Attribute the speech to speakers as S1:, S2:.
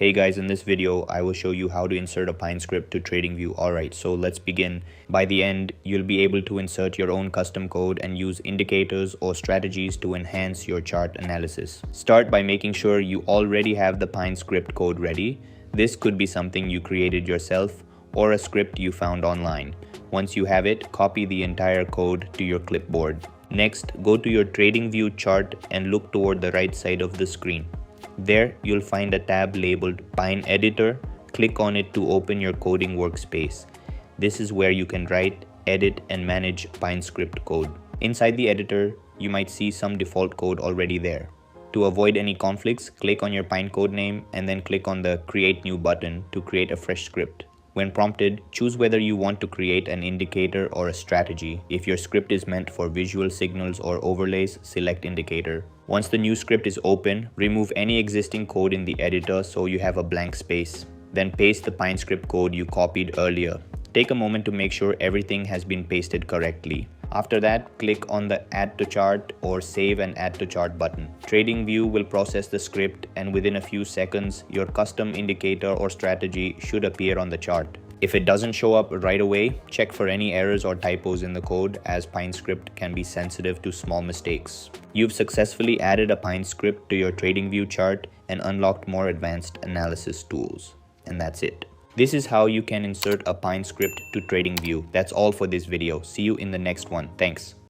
S1: Hey guys, in this video, I will show you how to insert a Pine script to Tradingview. Alright, so let's begin. By the end, you'll be able to insert your own custom code and use indicators or strategies to enhance your chart analysis. Start by making sure you already have the Pine script code ready. This could be something you created yourself or a script you found online. Once you have it, copy the entire code to your clipboard. Next, go to your Tradingview chart and look toward the right side of the screen. There, you'll find a tab labeled Pine Editor. Click on it to open your coding workspace. This is where you can write, edit, and manage Pine script code. Inside the editor, you might see some default code already there. To avoid any conflicts, click on your Pine code name and then click on the Create New button to create a fresh script. When prompted, choose whether you want to create an indicator or a strategy. If your script is meant for visual signals or overlays, select indicator. Once the new script is open, remove any existing code in the editor so you have a blank space. Then paste the Pine script code you copied earlier. Take a moment to make sure everything has been pasted correctly. After that, click on the Add to Chart or Save and Add to Chart button. Tradingview will process the script, and within a few seconds, your custom indicator or strategy should appear on the chart. If it doesn't show up right away, check for any errors or typos in the code, as Pine script can be sensitive to small mistakes. You've successfully added a Pine script to your Tradingview chart and unlocked more advanced analysis tools. And that's it. This is how you can insert a Pine script to Tradingview. That's all for this video. See you in the next one. Thanks.